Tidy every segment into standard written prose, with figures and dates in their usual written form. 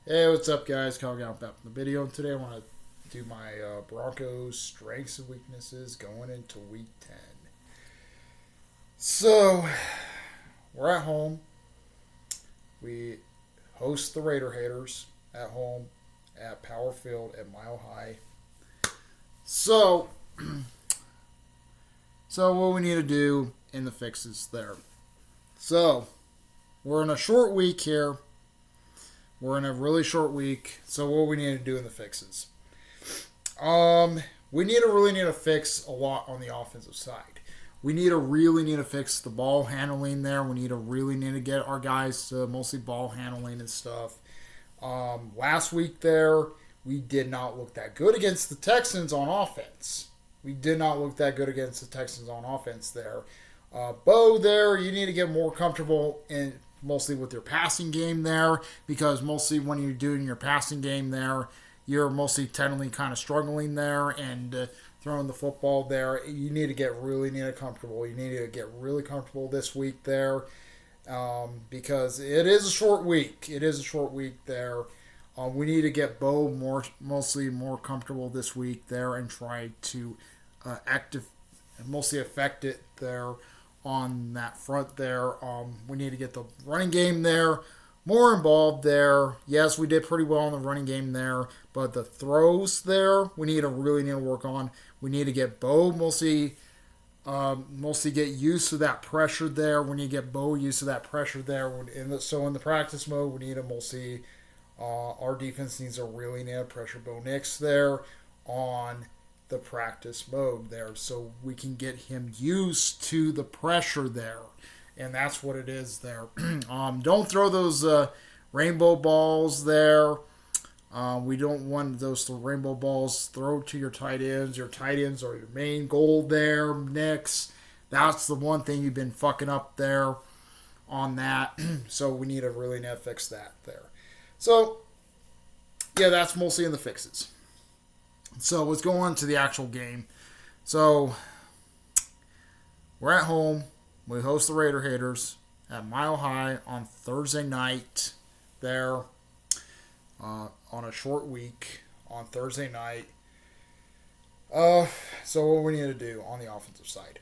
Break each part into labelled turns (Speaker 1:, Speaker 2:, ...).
Speaker 1: Hey, what's up, guys? Calling out back from the video. Today, I want to do my Broncos strengths and weaknesses going into Week 10. So, we're at home. We host the Raider haters at home at Power Field at Mile High. So, what we need to do in the fixes there. So, we're in a short week here. We're in a really short week, so what we need to do in the fixes? We really need to fix a lot on the offensive side. We really need to fix the ball handling there. We really need to get our guys to mostly ball handling and stuff. Last week there, we did not look that good against the Texans on offense. We did not look that good against the Texans on offense there. Bo there, you need to get more comfortable in mostly with your passing game there, because mostly when you're doing your passing game there, you're mostly technically kind of struggling there and throwing the football there. You need to get really comfortable. You need to get really comfortable this week there, because it is a short week. It is a short week there. We need to get Bo mostly more comfortable this week there and try to mostly affect it there on that front there. We need to get the running game there more involved there. Yes, we did pretty well in the running game there, but the throws there, we really need to work on. We need to get Bo mostly get used to that pressure there. We need to get Bo used to that pressure there. So in the practice mode, we need to mostly our defense needs to really need to pressure Bo Nix there on the practice mode there, so we can get him used to the pressure there, and that's what it is there. Don't throw those rainbow balls there. We don't want those rainbow balls. Throw to your tight ends. Your tight ends are your main goal there, Knicks. That's the one thing you've been fucking up there on that. So we need to really fix that there. So, yeah, that's mostly in the fixes. So let's go on to the actual game. So we're at home. We host the Raider haters at Mile High on Thursday night there, on a short week on Thursday night. So what we need to do on the offensive side.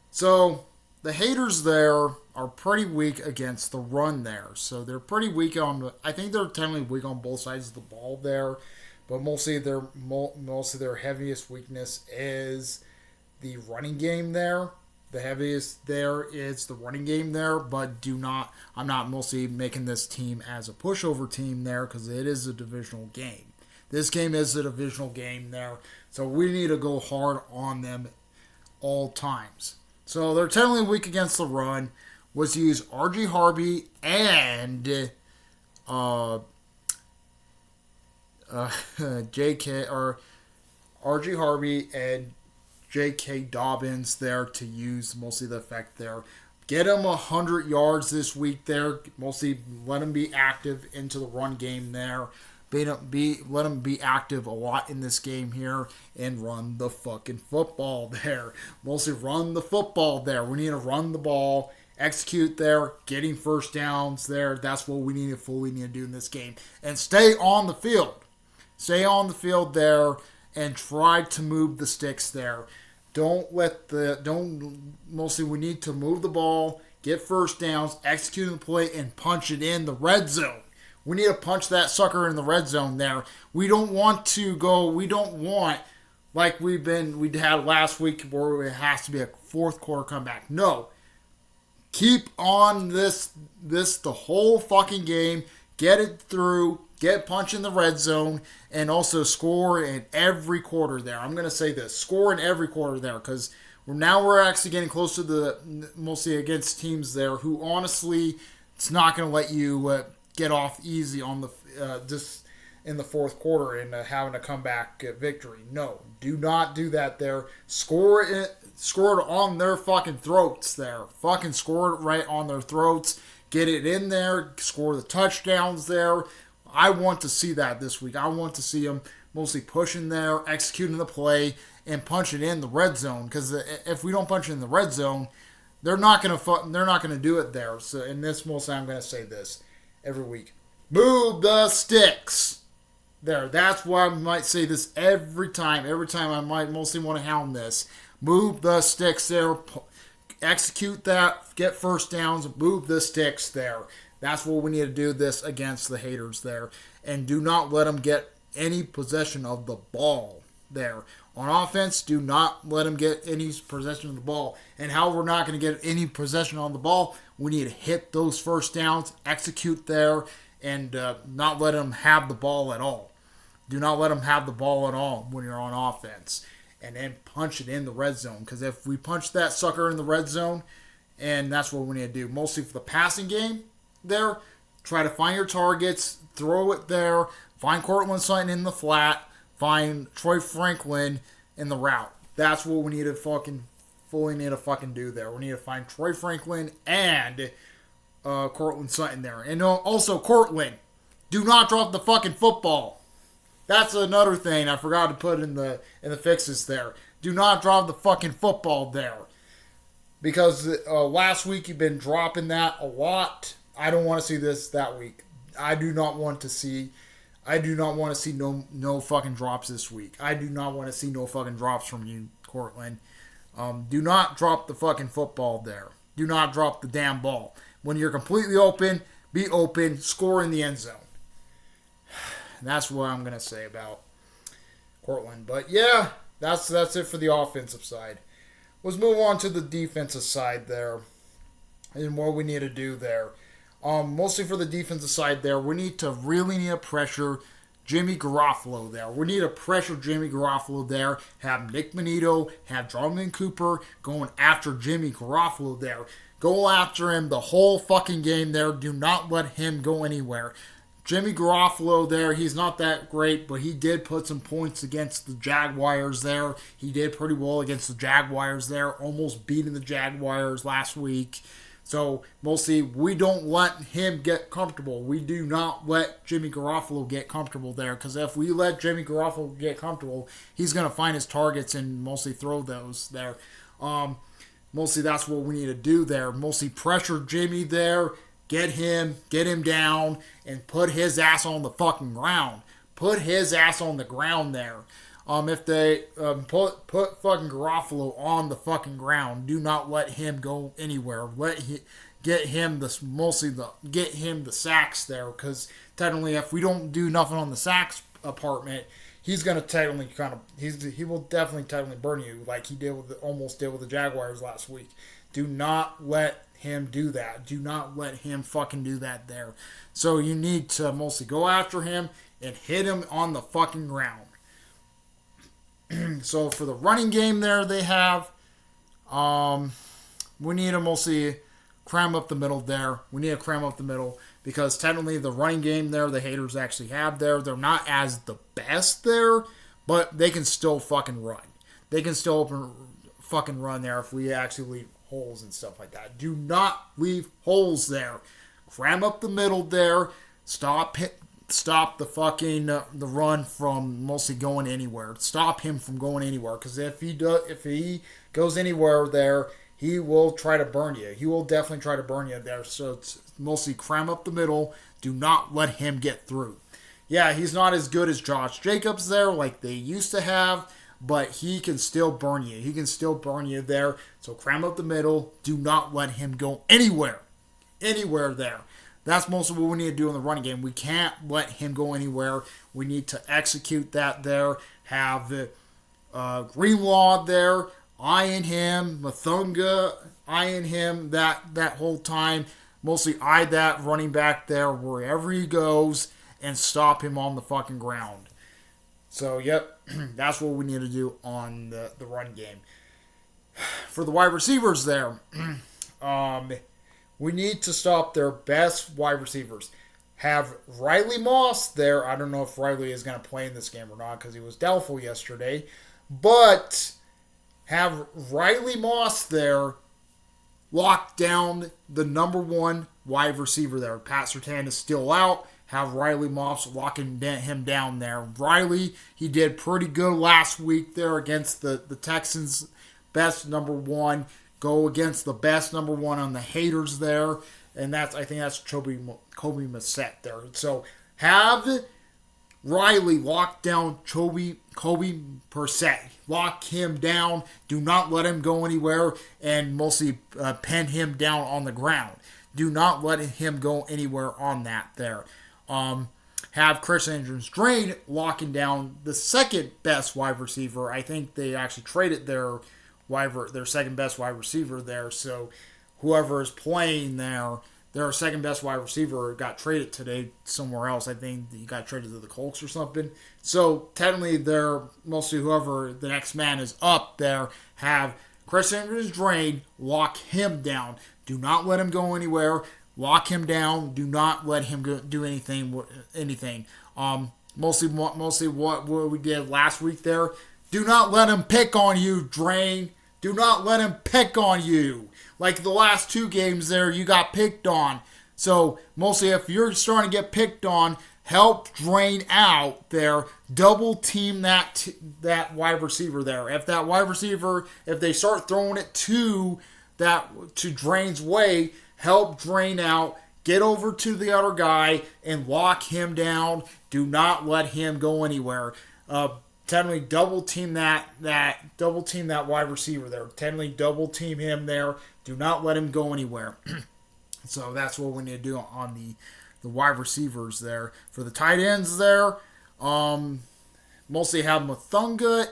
Speaker 1: So the haters there are pretty weak against the run there. So they're pretty weak I think they're technically weak on both sides of the ball there. But mostly their heaviest weakness is the running game there. The heaviest there is the running game there, but I'm not mostly making this team as a pushover team there, because it is a divisional game. This game is a divisional game there, so we need to go hard on them all times. So they're technically weak against the run. Was use R.G. Harvey and J.K. or R.G. Harvey and J.K. Dobbins there to use mostly the effect there. Get him 100 yards this week there. Mostly let him be active into the run game there. Let him be active a lot in this game here and run the fucking football there. Mostly run the football there. We need to run the ball, execute there, getting first downs there. That's what we need to do in this game. And stay on the field. Stay on the field there and try to move the sticks there. Mostly we need to move the ball, get first downs, execute the play, and punch it in the red zone. We need to punch that sucker in the red zone there. We don't want like we had last week where it has to be a fourth quarter comeback. No. Keep on this the whole fucking game. Get it through. Get punch in the red zone, and also score in every quarter there. I'm going to say this. Score in every quarter there, because we're actually getting close to mostly against teams there who honestly, it's not going to let you get off easy on just in the fourth quarter and having a comeback victory. No, do not do that there. Score it on their fucking throats there. Fucking score it right on their throats. Get it in there. Score the touchdowns there. I want to see that this week. I want to see them mostly pushing there, executing the play, and punching in the red zone. Because if we don't punch in the red zone, they're not gonna do it there. So in this, mostly I'm gonna say this every week: Move the sticks. There, that's why I might say this every time. Every time I might mostly want to hound this. Move the sticks there. Execute that. Get first downs. Move the sticks there. That's what we need to do this against the haters there. And do not let them get any possession of the ball there. On offense, do not let them get any possession of the ball. And how we're not going to get any possession on the ball, we need to hit those first downs, execute there, and not let them have the ball at all. Do not let them have the ball at all when you're on offense. And then punch it in the red zone. Because if we punch that sucker in the red zone, and that's what we need to do. Mostly for the passing game there, try to find your targets, throw it there, find Cortland Sutton in the flat, find Troy Franklin in the route. That's what we need to fully need to do there. We need to find Troy Franklin and Cortland Sutton there. And also, Cortland, do not drop the fucking football. That's another thing I forgot to put in the fixes there. Do not drop the fucking football there. Because last week you've been dropping that a lot. I don't want to see this that week. I do not want to see no fucking drops this week. I do not want to see no fucking drops from you, Cortland. Do not drop the fucking football there. Do not drop the damn ball. When you're completely open, be open, score in the end zone. That's what I'm going to say about Cortland. But yeah, that's it for the offensive side. Let's move on to the defensive side there and what we need to do there. Mostly for the defensive side there, we need to pressure Jimmy Garoppolo there. We need to pressure Jimmy Garoppolo there. Have Nick Manito, have Drummond Cooper going after Jimmy Garoppolo there. Go after him the whole fucking game there. Do not let him go anywhere. Jimmy Garoppolo there, he's not that great, but he did put some points against the Jaguars there. He did pretty well against the Jaguars there, almost beating the Jaguars last week. So, mostly, we don't let him get comfortable. We do not let Jimmy Garoppolo get comfortable there, because if we let Jimmy Garoppolo get comfortable, he's going to find his targets and mostly throw those there. Mostly, that's what we need to do there. Mostly pressure Jimmy there. Get him down, and put his ass on the fucking ground. Put his ass on the ground there. If they put fucking Garoppolo on the fucking ground, do not let him go anywhere. Get him the sacks there, because technically, if we don't do nothing on the sacks department, he's gonna he will definitely technically burn you like he almost did with the Jaguars last week. Do not let him do that. Do not let him fucking do that there. So you need to mostly go after him and hit him on the fucking ground. So for the running game there they have, we need to mostly cram up the middle there. We need to cram up the middle because technically the running game there the haters actually have there. They're not as the best there, but they can still fucking run. They can still fucking run there if we actually leave holes and stuff like that. Do not leave holes there. Cram up the middle there. Stop the fucking the run from mostly going anywhere. Stop him from going anywhere, because if he goes anywhere there, he will try to burn you. He will definitely try to burn you there. So it's mostly cram up the middle. Do not let him get through. Yeah, he's not as good as Josh Jacobs there like they used to have, but he can still burn you. He can still burn you there. So cram up the middle. Do not let him go anywhere. Anywhere there. That's mostly what we need to do in the running game. We can't let him go anywhere. We need to execute that there. Have Greenlaw there. Eyeing him. Mathunga eyeing him that whole time. Mostly eye that running back there wherever he goes and stop him on the fucking ground. So, yep, that's what we need to do on the run game. For the wide receivers there, we need to stop their best wide receivers. Have Riley Moss there. I don't know if Riley is going to play in this game or not because he was doubtful yesterday. But have Riley Moss there lock down the number one wide receiver there. Pat Surtain is still out. Have Riley Moss locking him down there. Riley, he did pretty good last week there against the Texans' best number one. Go against the best number one on the haters there. and I think that's Kobe Massett there. So have Riley lock down Kobe Persett. Lock him down. Do not let him go anywhere, and mostly pin him down on the ground. Do not let him go anywhere on that there. Have Chris Andrews-Drain locking down the second best wide receiver. I think they actually traded their second best wide receiver there. So whoever is playing there, their second best wide receiver got traded today somewhere else. I think he got traded to the Colts or something. So technically, they're mostly whoever the next man is up there. Have Chris Andrews-Drain lock him down. Do not let him go anywhere. Lock him down. Do not let him do anything. Mostly what we did last week there. Do not let him pick on you, Drain. Do not let him pick on you. Like the last two games there, you got picked on. So mostly if you're starting to get picked on, help Drain out there. Double team that wide receiver there. If that wide receiver, if they start throwing it to Drain's way, help Drain out. Get over to the other guy and lock him down. Do not let him go anywhere. Technically double team that wide receiver there. Technically double team him there. Do not let him go anywhere. So that's what we need to do on the wide receivers there. For the tight ends there, mostly have Mathunga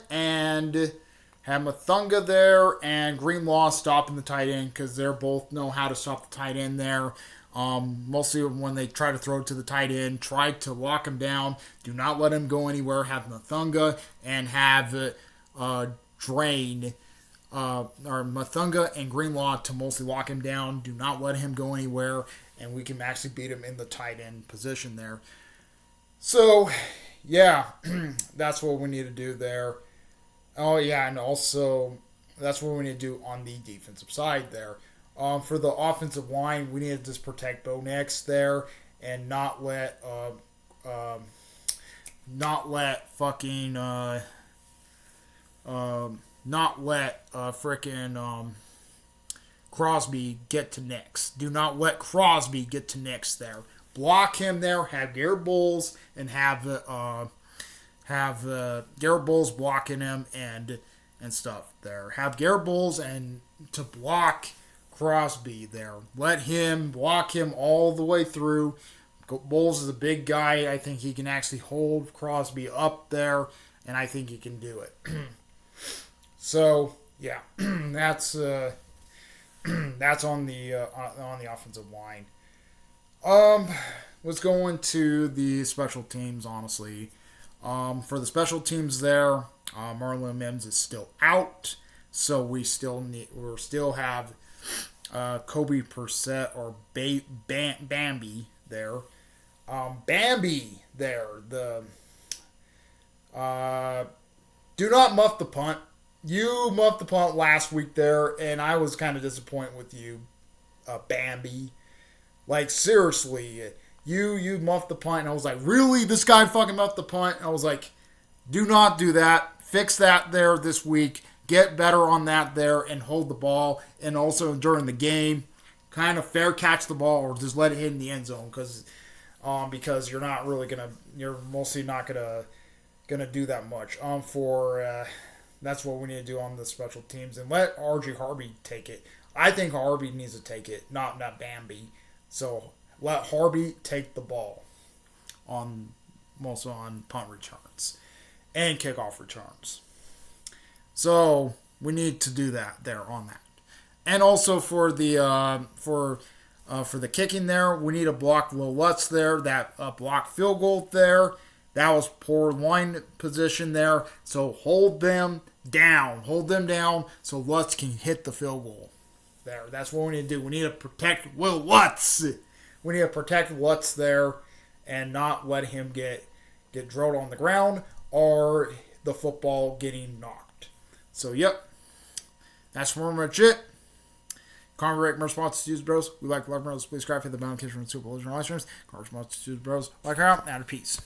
Speaker 1: there and Greenlaw stopping the tight end because they both know how to stop the tight end there. Mostly when they try to throw it to the tight end, try to lock him down. Do not let him go anywhere. Have Mathunga and have Drain or Mathunga and Greenlaw to mostly lock him down. Do not let him go anywhere, and we can actually beat him in the tight end position there. So, yeah, that's what we need to do there. Oh, yeah, and also that's what we need to do on the defensive side there. For the offensive line, we need to just protect Bo Nix there and not let Crosby get to Nix. Do not let Crosby get to Nix there. Block him there. Have Garrett Bowles and have Garrett Bowles blocking him and stuff there. Have Garrett Bowles and to block Crosby there. Let him block him all the way through. Bowles is a big guy. I think he can actually hold Crosby up there, and I think he can do it. So yeah, that's on the offensive line. Let's go into the special teams. Honestly, for the special teams there, Marlon Mims is still out, so we still have Kobe Persett or Bambi there. Bambi there. Do not muff the punt. You muffed the punt last week there, and I was kind of disappointed with you, Bambi. Like, seriously, you muffed the punt, and I was like, really? This guy fucking muffed the punt? And I was like, do not do that. Fix that there this week. Get better on that there and hold the ball. And also during the game, kind of fair catch the ball or just let it hit in the end zone because you're not really you're mostly not gonna do that much. That's what we need to do on the special teams and let RJ Harvey take it. I think Harvey needs to take it, not Bambi. So let Harvey take the ball also on punt returns and kickoff returns. So we need to do that there on that. And also for the kicking there, we need to block Will Lutz there. That block field goal there. That was poor line position there. So hold them down. Hold them down so Lutz can hit the field goal there. That's what we need to do. We need to protect Will Lutz. We need to protect Lutz there and not let him get drilled on the ground or the football getting knocked. So, yep. That's pretty much it. Comment, rate, response to Bros. We like love bros. Please subscribe, hit the bell, in case you're in Super Bowl live streams. Comment, response to Bros. Like her out, and out of peace.